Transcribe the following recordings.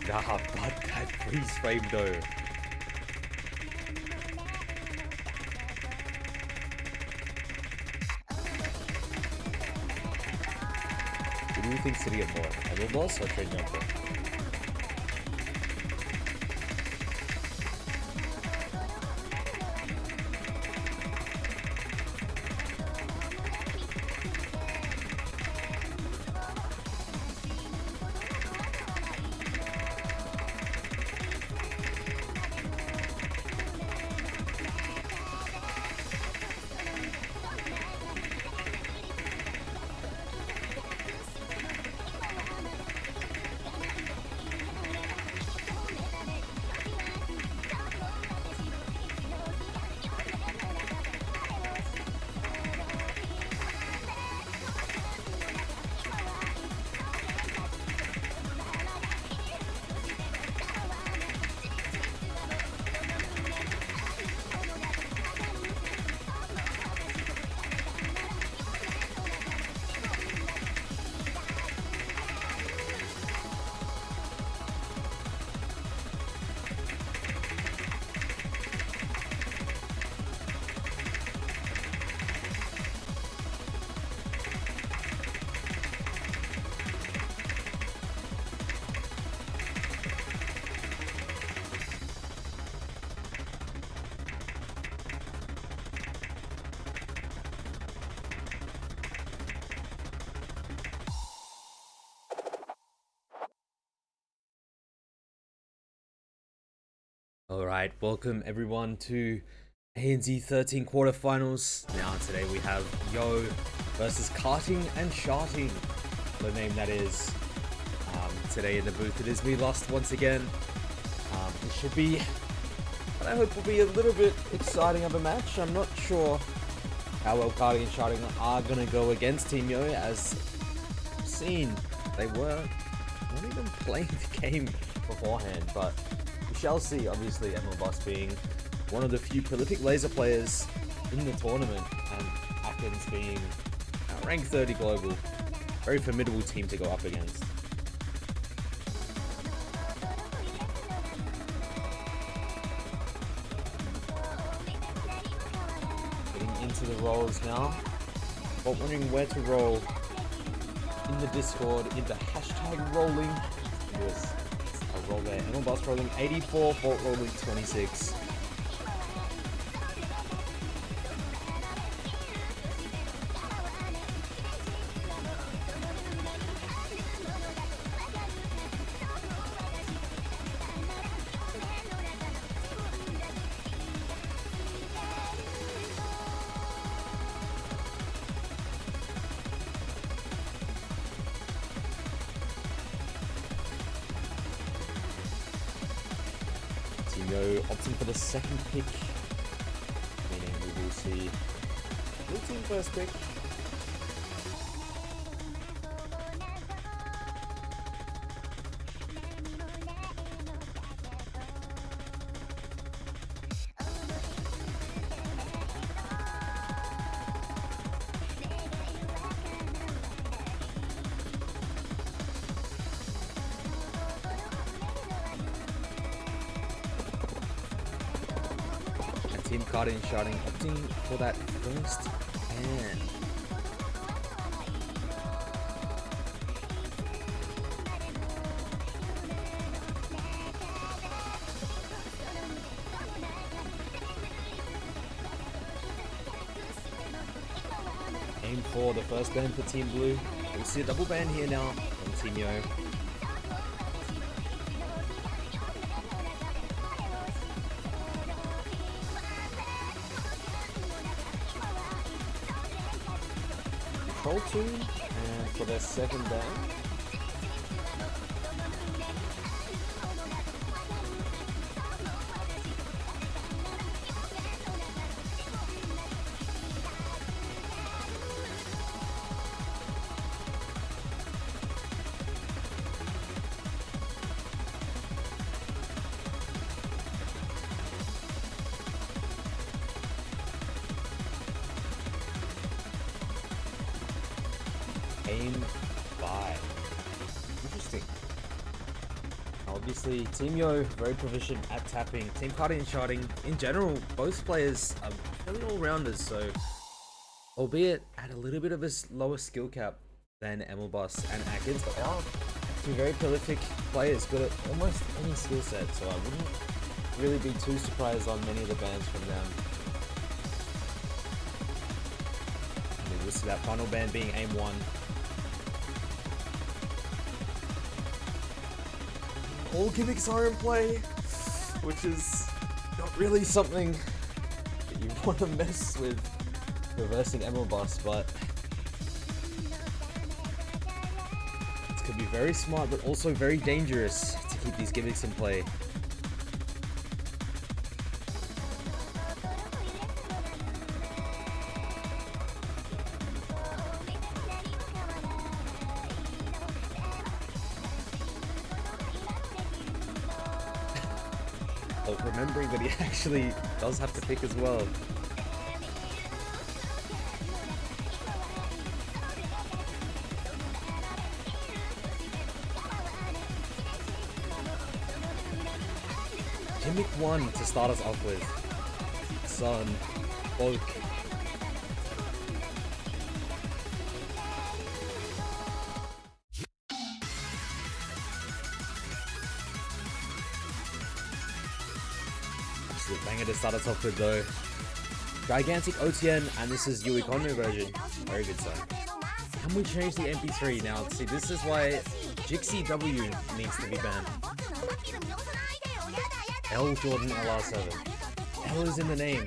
Nah, but that freeze frame though. Who do you think's gonna get more? Animal Boss or Trade Jumper? Alright, welcome everyone to ANZT13 quarterfinals. Now today we have Yo versus Karting and Sharting. The name that is. Today in the booth it is me lost once again. It should be, what I hope will be a little bit exciting of a match. I'm not sure how well Karting and Sharting are going to go against Team Yo, as I've seen they were not even playing the game beforehand, but we shall see. Obviously, Animal Boss being one of the few prolific laser players in the tournament, and Atkins being ranked 30 global. Very formidable team to go up against. Getting into the rolls now, but wondering where to roll in the Discord into hashtag rolling. There's a roll there. Animal Boss rolling 84, Fault rolling 26. Team Yo opting for the second pick, meaning we will see blue team first pick. Team Karting and Sharting opting for that first ban. Aim for the first ban for Team Blue. We'll see a double ban here now from Team Yo. Control 2, and for their second ban. Aim 5. Interesting. How Obviously, Team Yo very proficient at tapping. Team karting and sharting, in general, both players are really all-rounders, so albeit at a little bit of a lower skill cap than Emilboss and Atkins, but they are two very prolific players, good at almost any skill set, so I wouldn't really be too surprised on many of the bans from them. And we will see that final ban being aim 1. All gimmicks are in play, which is not really something that you want to mess with reversing Emilboss, but it could be very smart but also very dangerous to keep these gimmicks in play. Oh, remembering that he actually does have to pick as well. Gimmick 1 to start us off with. Sun, Bulk. Absolute banger to start us off with though. Gigantic OTN, and this is Yui Konmu version. Very good song. Can we change the MP3 now? See, this is why Jixie W needs to be banned. L Jordan LR7. L is in the name.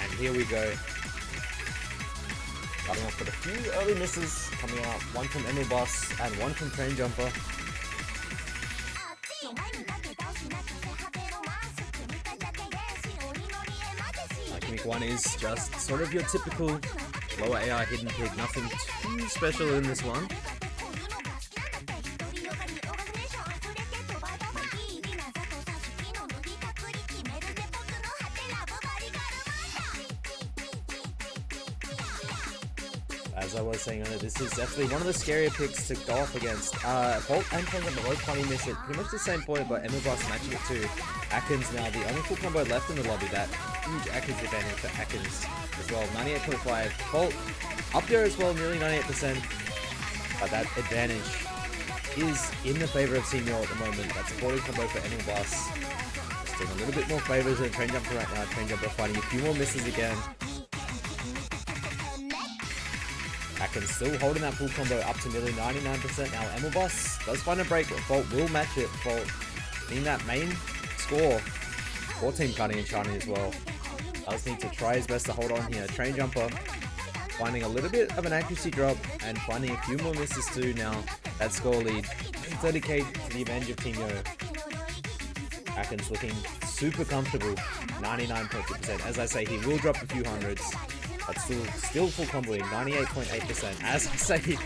And here we go. Starting off with a few early misses coming out. One from Emilboss and one from Train Jumper. Gimmick 1 is just sort of your typical lower AI hidden pick. Nothing too special in this one. As I was saying earlier, this is definitely one of the scarier picks to go up against. Bolt and Train Jumper both funny miss at pretty much the same point, but Emilboss matching it to Atkins now. The only full combo left in the lobby, that huge Atkins advantage for Atkins as well. 98.5. Bolt up there as well, nearly 98%. But that advantage is in the favor of Team Yo at the moment. That supporting combo for Emilboss. Just doing a little bit more favors than Train Jumper right now. Train Jumper finding a few more misses again. Atkins still holding that full combo up to nearly 99%. Now Emilboss does find a break, but Bolt will match it. Bolt being that main score for Team Karting and sharting as well. Does need to try his best to hold on here. Train Jumper finding a little bit of an accuracy drop and finding a few more misses too now. That score lead 30k to the advantage of Team Yo. Atkins looking super comfortable, 99.2%. As I say, he will drop a few hundreds. But still full comboing, 98.8%. As I say,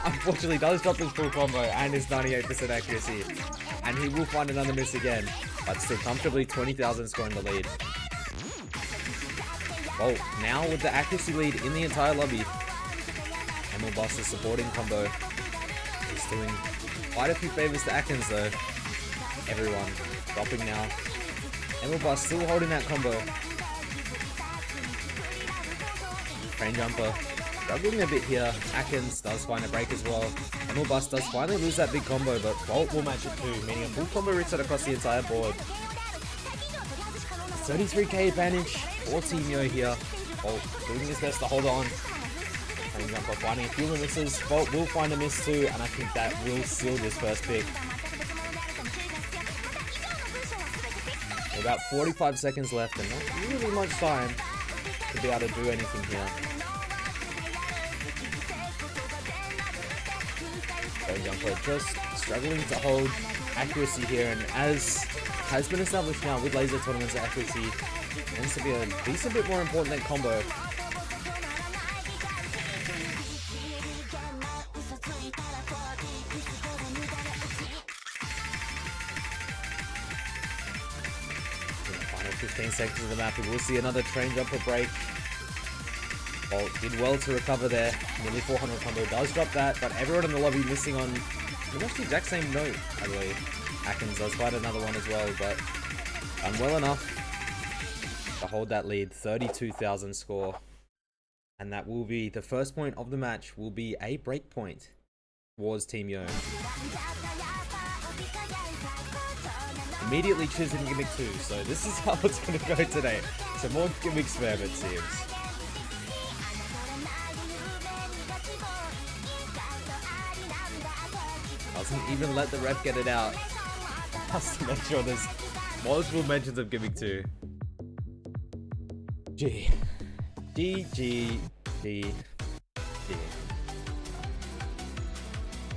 unfortunately does drop his full combo and his 98% accuracy. And he will find another miss again, but still comfortably 20,000 scoring the lead. Well, now with the accuracy lead in the entire lobby, Emilboss' supporting combo is doing quite a few favors to Atkins though. Everyone dropping now. Emilboss still holding that combo. Train Jumper struggling a bit here. Atkins does find a break as well. Emilboss does finally lose that big combo, but Bolt will match it too, meaning a full combo reset across the entire board. 33k advantage for Team Yo here. Bolt doing his best to hold on. Train Jumper finding a few more misses. Bolt will find a miss too, and I think that will seal this first pick. About 45 seconds left and not really much time to be able to do anything here. Train Jumper just struggling to hold accuracy here, and as has been established now with laser tournaments. Accuracy tends to be a decent bit more important than combo. In the final 15 seconds of the map, we will see another train jumper break. Bolt did well to recover there. Nearly 400 combo does drop that, but everyone in the lobby missing on pretty much the exact same note, I believe. Atkins does find another one as well, but done well enough to hold that lead. 32,000 score. And that will be the first point of the match, will be a break point towards Team Yo. Immediately choosing gimmick 2, so this is how it's going to go today. So more gimmick spam, it seems. Doesn't even let the ref get it out. Has to make sure there's multiple mentions of gimmick 2. G. G, G, G, G.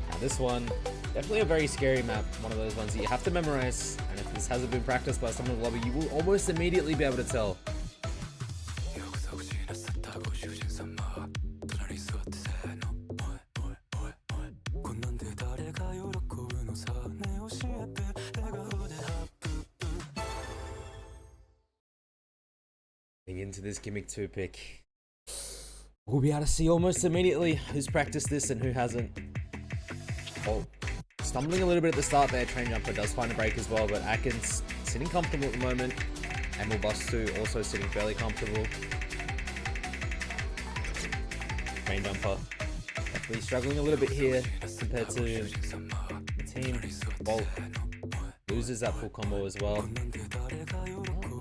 Now this one, definitely a very scary map. One of those ones that you have to memorize. And if this hasn't been practiced by someone in the lobby, you will almost immediately be able to tell. Into this gimmick 2 pick, we'll be able to see almost immediately who's practiced this and who hasn't. Oh, stumbling a little bit at the start there. Train jumper does find a break as well, but Atkins sitting comfortable at the moment. Emerald Bus 2 also sitting fairly comfortable. Train jumper definitely struggling a little bit here compared to the team. Bolt loses that full combo as well.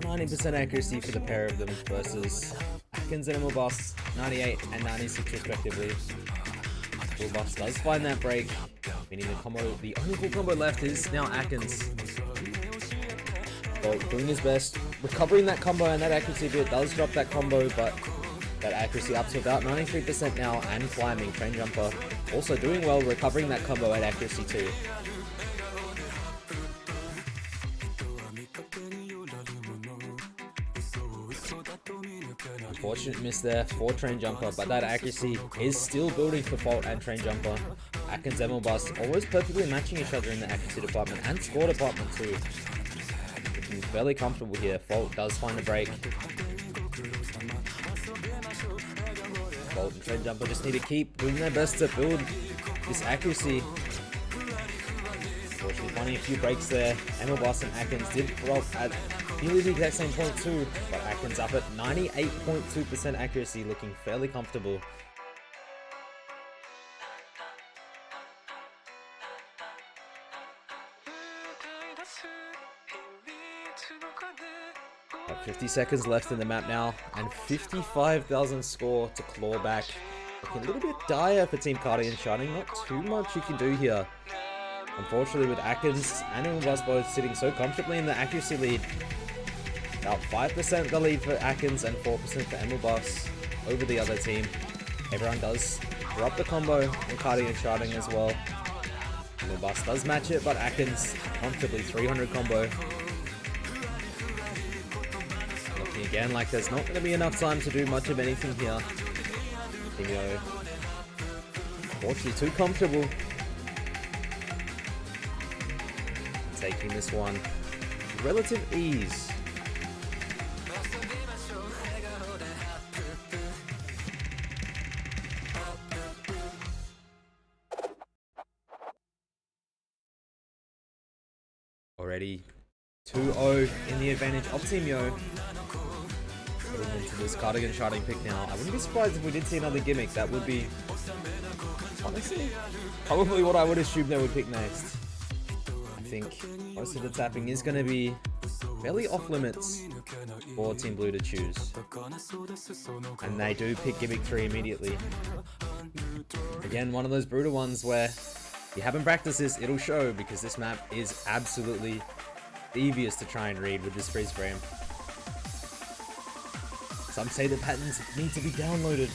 90% accuracy for the pair of them versus Atkins and Emerald Bus, 98 and 96 respectively. Full Bus does find that break, meaning the only full combo left is now Atkins. Bolt doing his best, recovering that combo, and that accuracy bit does drop that combo, but that accuracy up to about 93% now and climbing. Train jumper also doing well, recovering that combo and accuracy too. Unfortunate miss there for Train Jumper, but that accuracy is still building for Fault and Train Jumper. Atkins and Emerald Bus always perfectly matching each other in the accuracy department and score department too. Looking fairly comfortable here. Fault does find a break. Fault and Train Jumper just need to keep doing their best to build this accuracy. Unfortunately, finding a few breaks there. Emerald Bus and Atkins did drop at nearly the exact same point too, but Atkins up at 98.2% accuracy, looking fairly comfortable. About 50 seconds left in the map now, and 55,000 score to claw back. Looking a little bit dire for Team Karting and Sharting. Not too much you can do here. Unfortunately, with Atkins and Emerald Bus both sitting so comfortably in the accuracy lead, about 5% the lead for Atkins and 4% for Emerald Bus over the other team. Everyone does drop the combo on Karting and Sharting as well. Emerald Bus does match it, but Atkins comfortably 300 combo. Looking again like there's not going to be enough time to do much of anything here. Team Yo, unfortunately too comfortable. Taking this one with relative ease. Already 2-0 in the advantage of Team Yo. Getting into this Karting and Sharting pick now. I wouldn't be surprised if we did see another gimmick. That would be, honestly, probably what I would assume they would pick next. I think most of the tapping is going to be fairly off limits for Team Blue to choose. And they do pick gimmick 3 immediately. Again, one of those brutal ones where if you haven't practiced this, it'll show, because this map is absolutely devious to try and read with this freeze frame. Some say the patterns need to be downloaded.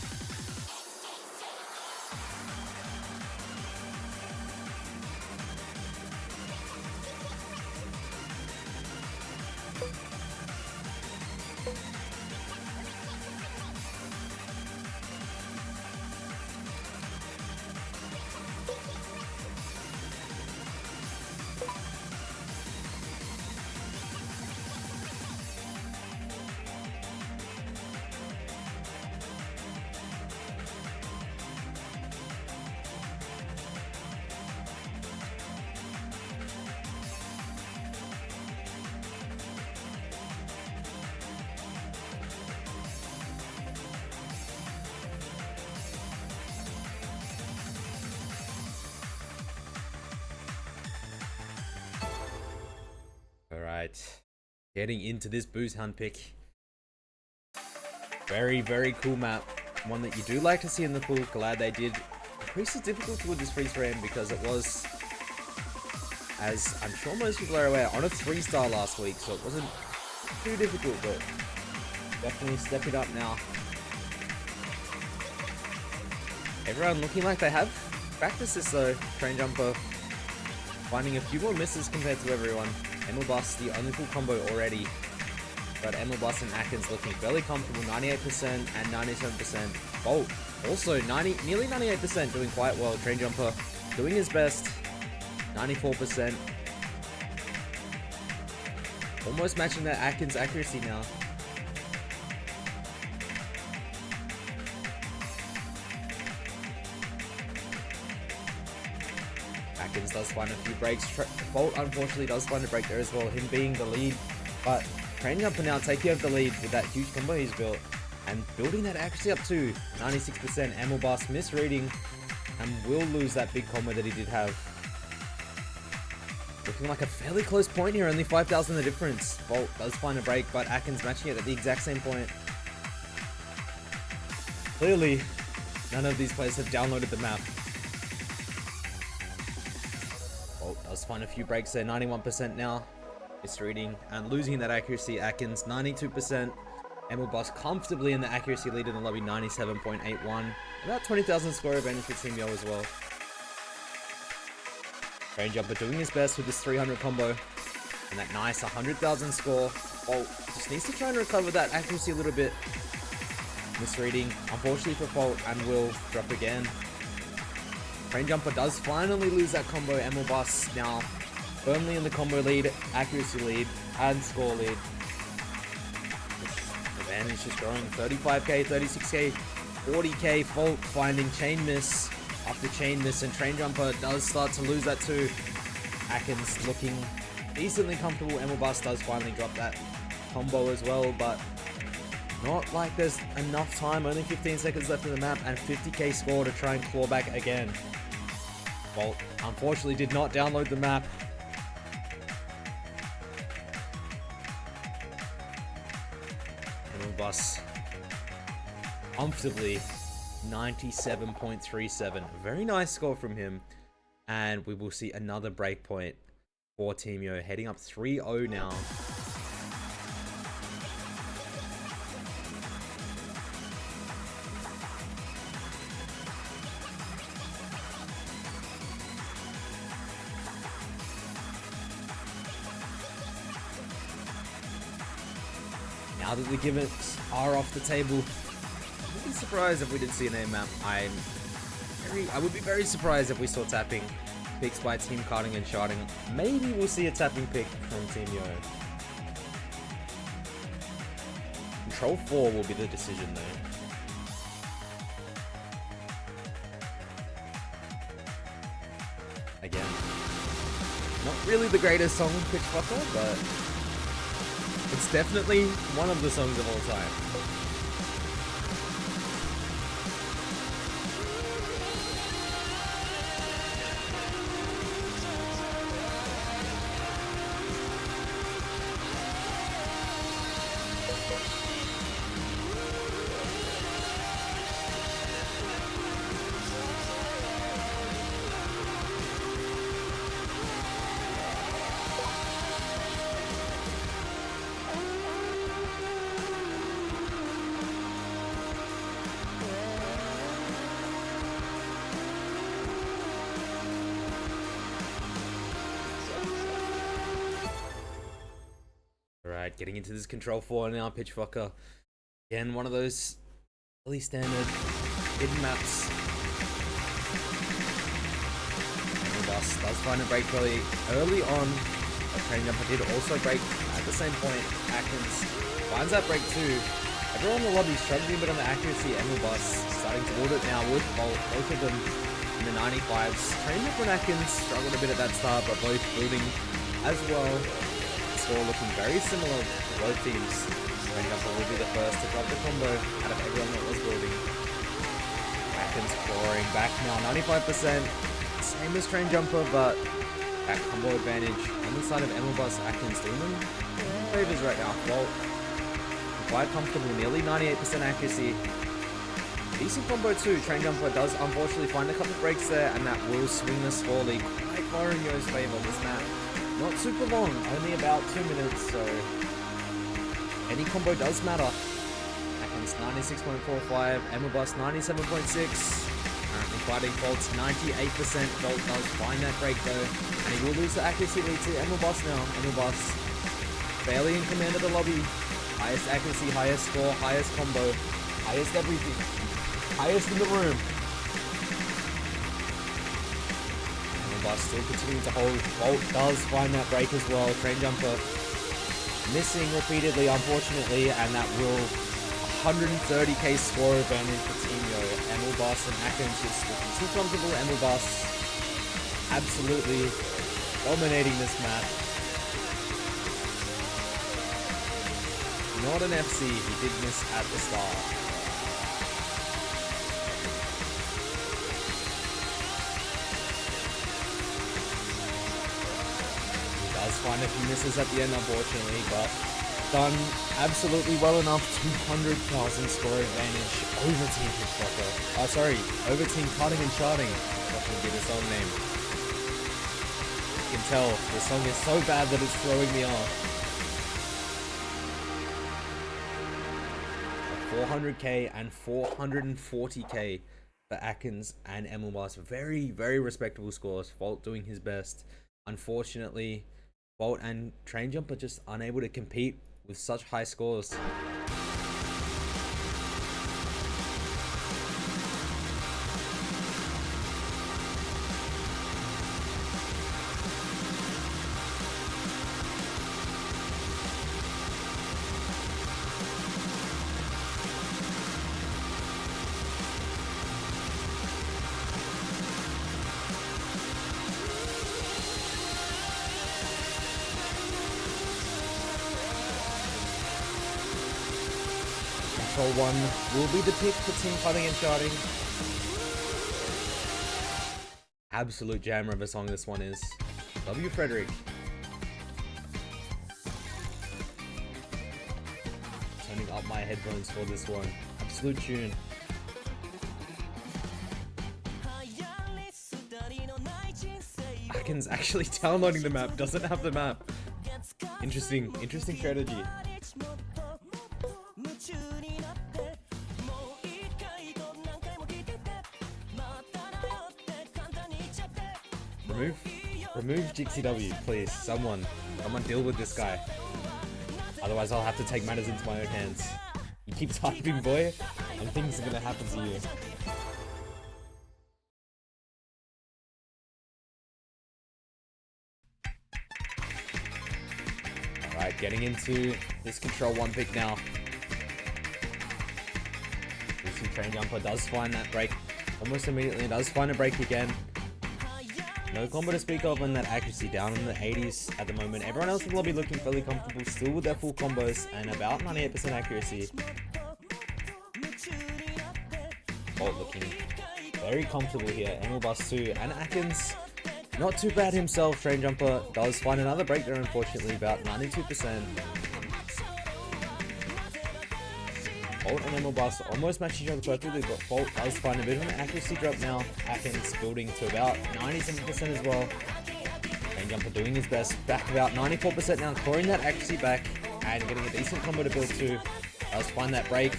Alright. Getting into this Booze Hound pick. Very, very cool map. One that you do like to see in the pool. Glad they did increase the difficulty with this freeze frame because it was, as I'm sure most people are aware, on a 3-star last week, so it wasn't too difficult, but definitely step it up now. Everyone looking like they have practiced this though. Train Jumper finding a few more misses compared to everyone. Emil Bus, the only full combo already. But Emil Bus and Atkins looking fairly comfortable, 98% and 97%. Bolt also nearly 98%, doing quite well. Train Jumper doing his best, 94%. Almost matching that Atkins accuracy now. Atkins does find a few breaks. Bolt unfortunately does find a break there as well, him being the lead. But Train Jumper now taking over the lead with that huge combo he's built and building that accuracy up to 96%. Emil Bus misreading and will lose that big combo that he did have. Looking like a fairly close point here, only 5,000 the difference. Bolt does find a break, but Atkins matching it at the exact same point. Clearly, none of these players have downloaded the map. Bolt does find a few breaks there, 91% now. Misreading and losing that accuracy. Atkins 92%. Emil Bus comfortably in the accuracy lead in the lobby, 97.81. About 20,000 score advantage for Team Yo as well. Train Jumper doing his best with this 300 combo and that nice 100,000 score. Bolt just needs to try and recover that accuracy a little bit. Misreading, unfortunately for Bolt, and will drop again. Train Jumper does finally lose that combo. Emil Bus now firmly in the combo lead, accuracy lead, and score lead. Advantage just growing, 35k, 36k, 40k. Bolt finding chain miss after chain miss, and Train Jumper does start to lose that too. Atkins looking decently comfortable. Emil Bus does finally drop that combo as well, but not like there's enough time. Only 15 seconds left in the map and 50k score to try and claw back again. Bolt unfortunately did not download the map. Emil Bus comfortably 97.37. Very nice score from him. And we will see another breakpoint for Team Yo, heading up 3-0 now. Now that the gimmicks are off the table, I would be surprised if we didn't see an aim map. I would be very surprised if we saw tapping picks by Team Karting and Sharting. Maybe we'll see a tapping pick from Team Yo. Control 4 will be the decision though. Again, not really the greatest song, Pitch Fucker, but it's definitely one of the songs of all time. Alright, getting into this Control 4 now, Pitch Fucker. Again, one of those really standard hidden maps. Emil Bus does find a break really early on. But Train Jumper did also break at the same point. Atkins finds that break too. Everyone in the lobby struggling a bit on the accuracy. Emil Bus starting to hold it now with Bolt, both of them in the 95s. Train Jumper and Atkins struggled a bit at that start, but both building as well. Score looking very similar to both teams. Train Jumper will be the first to drop the combo out of everyone that was building. Atkins clawing back now, 95%. Same as Train Jumper, but That combo advantage on the side of Emilbus Atkins doing them favors right now. Well, quite comfortable, nearly 98% accuracy. Decent combo too. Train Jumper does unfortunately find a couple of breaks there, and that will swing the score lead quite far in Yo's favor. This map not super long, only about 2 minutes, so any combo does matter. Atkins 96.45, Emilbus 97.6. Currently fighting Fault's 98%. Fault does find that break though, and he will lose the accuracy lead to Emilbus now. Emilbus barely in command of the lobby. Highest accuracy, highest score, highest combo, highest everything. Highest in the room. Emilbus still continuing to hold. Fault does find that break as well. Train Jumper missing repeatedly, unfortunately, and that will 130k score advantage for Team Yo. Emilbus and Atkins just looking too comfortable. Emilbus absolutely dominating this map. Not an FC, he did miss at the start. Does find a few misses at the end, unfortunately, but done absolutely well enough. 200,000 score advantage over Team Pitchblocker. Over Team Karting and Sharting. That will be its own name. You can tell the song is so bad that it's throwing me off. 400k and 440k for Atkins and Emilbus. Very, very respectable scores. Fault doing his best. Unfortunately, Fault and Train Jumper just unable to compete with such high scores. Control 1 will be the pick for Team Karting and Sharting. Absolute jammer of a song this one is. W Frederick. Turning up my headphones for this one. Absolute tune. Atkins actually downloading the map, doesn't have the map. Interesting strategy. Remove Jixie W, please. Someone deal with this guy. Otherwise, I'll have to take matters into my own hands. You keep typing, boy, and things are gonna happen to you. Alright, getting into this Control 1 pick now. Lucy Train Jumper does find that break almost immediately. Does find a break again. No combo to speak of, and that accuracy down in the 80s at the moment. Everyone else in the lobby looking fairly comfortable, still with their full combos and about 98% accuracy. Bolt looking very comfortable here. Emilbus too, and Atkins not too bad himself. Train Jumper does find another break there, unfortunately, about 92%. Bolt and Emilbus almost match each other perfectly, but Bolt does find a bit of an accuracy drop now. Atkins building to about 97% as well. Train Jumper doing his best, back about 94% now, clawing that accuracy back and getting a decent combo to build to. Does find that break,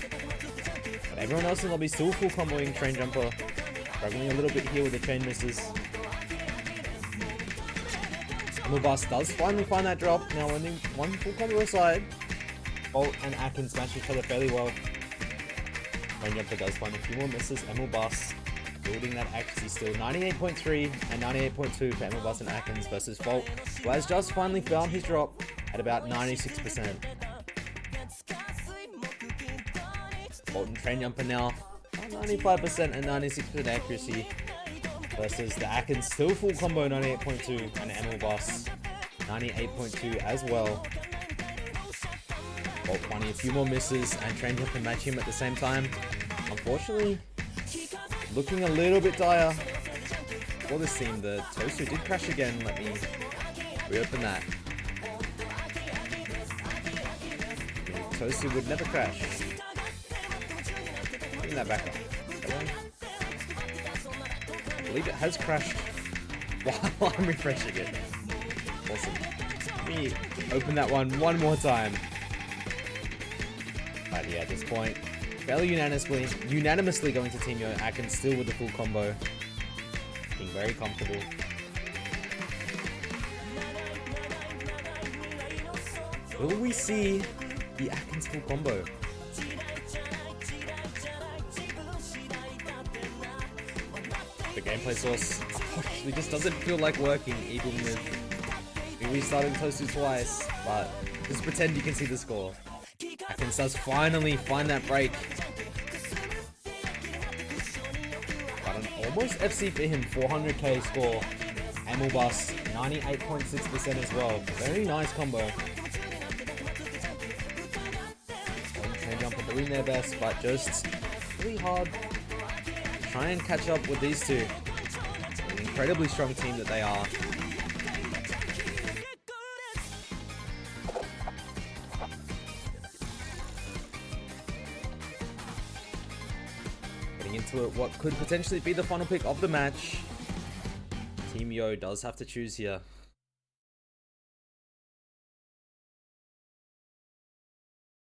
but everyone else in the lobby still full comboing Train Jumper. Struggling a little bit here with the chain misses. Emilbus does finally find that drop, now only one full combo aside. Bolt and Atkins match each other fairly well. Train Jumper does find a few more misses. Emilbus building that accuracy still. 98.3 and 98.2 for Emilbus and Atkins versus Fault, who has just finally found his drop at about 96%. Bolt and Train Jumper now at 95% and 96% accuracy versus the Atkins still full combo 98.2 and Emilbus 98.2 as well. Bolt finding a few more misses and Train Jumper match him at the same time. Unfortunately, looking a little bit dire. for this team. The Toaster did crash again. Let me reopen that. The Toaster would never crash. Bring that back up. I believe it has crashed while I'm refreshing it. Awesome. Let me open that one more time. But yeah, at this point, fairly unanimously going to Team Yo. Atkins still with the full combo. Being very comfortable. Will we see the Atkins full combo? The gameplay source unfortunately just doesn't feel like working, even with me restarting Toaster twice, but just pretend you can see the score. Atkins does finally find that break. But an almost FC for him, 400k score. Amel Bus, 98.6% as well. Very nice combo. Train Jumper doing their best, but just really hard to try and catch up with these two. An incredibly strong team that they are. Into it, what could potentially be the final pick of the match. Team Yo does have to choose here.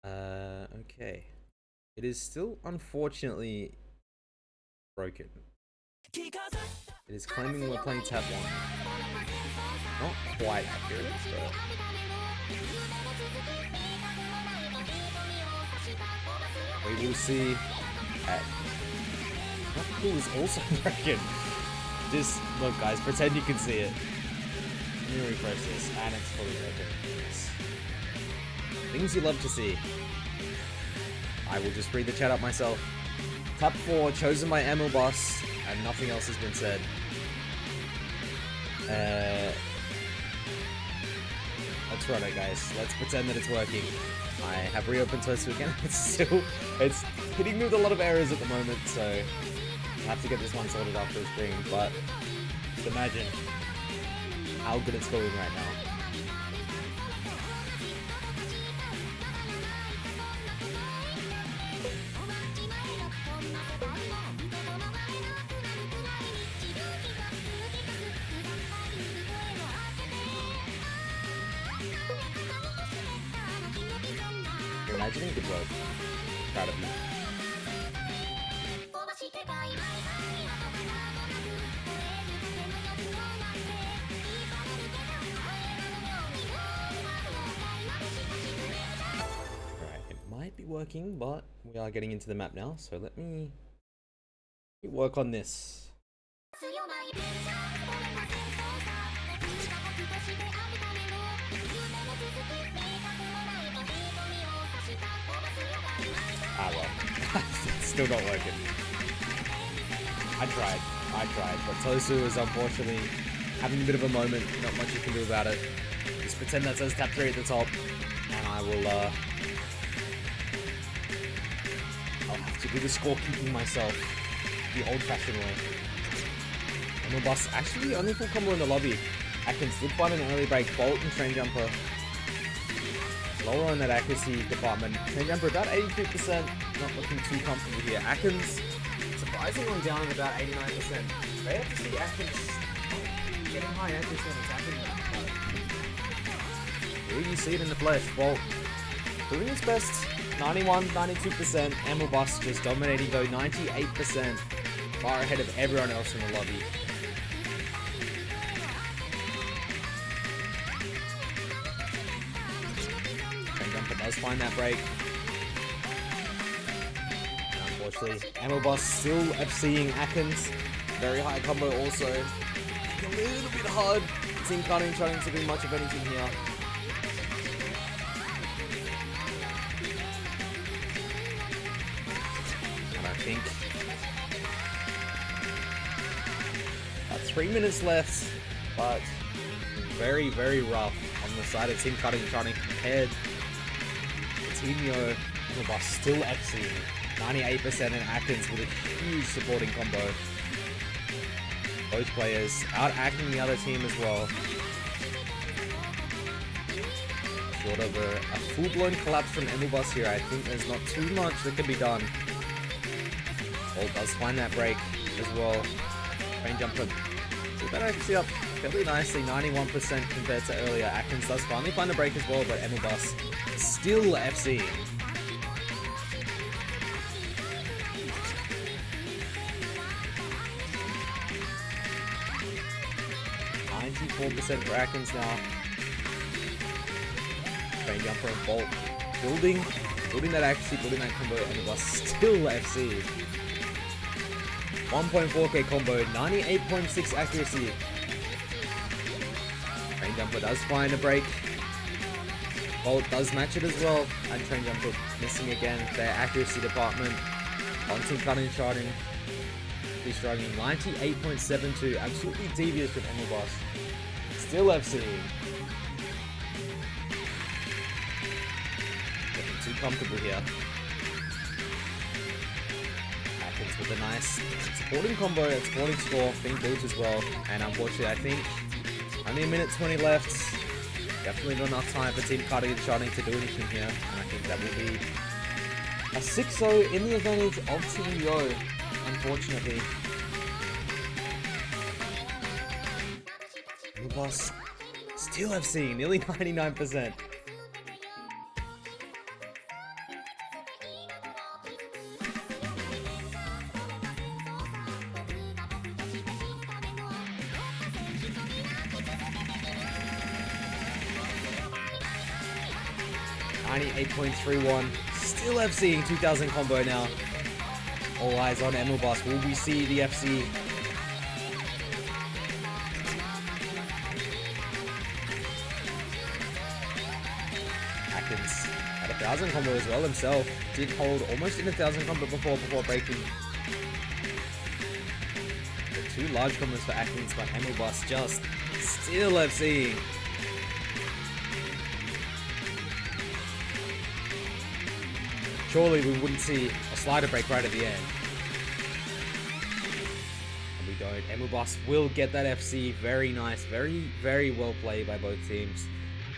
Okay. It is still unfortunately broken. It is claiming we're playing tap 1. Not quite accurate, but we will see at that pool is also broken. Just look, guys, pretend you can see it. Let me refresh this, and it's fully broken. Yes. Things you love to see. I will just read the chat up myself. Tap 4, chosen by Amel Boss, and nothing else has been said. Let's run it, guys. Let's pretend that it's working. I have reopened Toaster again. It's hitting me with a lot of errors at the moment, so I have to get this one sorted after the stream, but just imagine how good it's going right now. You're imagining good work. Proud of you. Be working, but we are getting into the map now, so let me work on this. Ah well, it's still not working. I tried, but Tosu is unfortunately having a bit of a moment, not much you can do about it. Just pretend that says tap 3 at the top, and I will I'll have to do the scorekeeping myself, the old-fashioned way. Amel Bus actually only full combo in the lobby. Atkins did find an early break, Bolt and Train Jumper. Lower on that accuracy department. Train Jumper about 82%, not looking too comfortable here. Atkins surprisingly down at about 89%. They have to see Atkins getting high accuracy on attacking that. Here you see it in the flesh. Bolt doing his best. 91, 92%. Amel Bus just dominating though, 98%. Far ahead of everyone else in the lobby. Train Jumper does find that break. And unfortunately, Amel Bus still FCing Atkins. Very high combo also. A little bit hard. Team karting trying to do much of anything here. Think. About 3 minutes left, but very, very rough on the side of Team Karting trying to compare Team Yo. Amel Bus still XCing 98% and Atkins with a huge supporting combo. Both players out-acting the other team as well. Short of a full-blown collapse from Emilbus here, I think there's not too much that can be done. Bolt does find that break as well. Train jumper. So that actually up fairly nicely, 91% compared to earlier. Atkins does finally find a break as well, but Emilbus still FC. 94% for Atkins now. Train jumper and Bolt. Building that accuracy, building that combo, and Emilbus still FC. 1.4k combo, 98.6 accuracy. Train jumper does find a break. Bolt does match it as well, and train jumper missing again. Their accuracy department on team karting and sharting. He's struggling. 98.72, absolutely devious with Emilbus. Still FC. Getting too comfortable here. Atkins with a nice supporting combo, supporting score, being built as well. And unfortunately, I think only a minute 20 left. Definitely not enough time for Team Karting and Sharting to do anything here. And I think that will be a 6-0 in the advantage of Team Yo, unfortunately. Emilbus still FC, nearly 99%. .31, still FCing 2000 combo now. All eyes on Emilbus. Will we see the FC? Atkins had 1000 combo as well himself. Did hold almost in 1000 combo before breaking. The 2 large combos for Atkins, but Emilbus just still FCing. Surely we wouldn't see a slider break right at the end. And we don't. Emilbus will get that FC. Very nice. Very, very well played by both teams.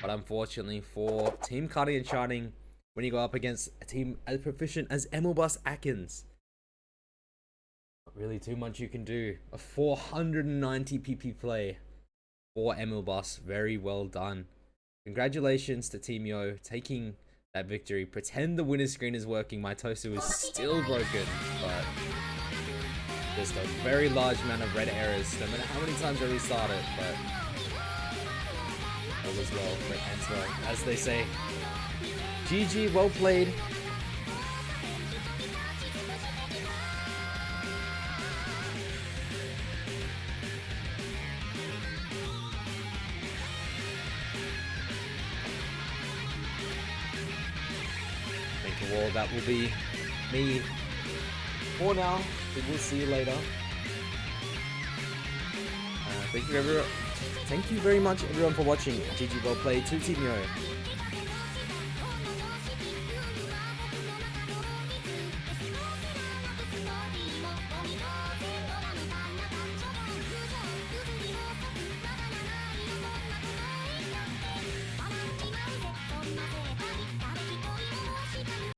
But unfortunately for Team Karting and Sharting, when you go up against a team as proficient as Emilbus Atkins, not really too much you can do. A 490 PP play for Emilbus. Very well done. Congratulations to Team Yo taking that victory. Pretend the winner screen is working. My toaster is still broken, but just a very large amount of red errors, no matter how many times I restart it, but all is well, but ends well, as they say. GG, well played. Well, that will be me for now. We will see you later. Thank you very much everyone for watching. GG, well played to Team Yo.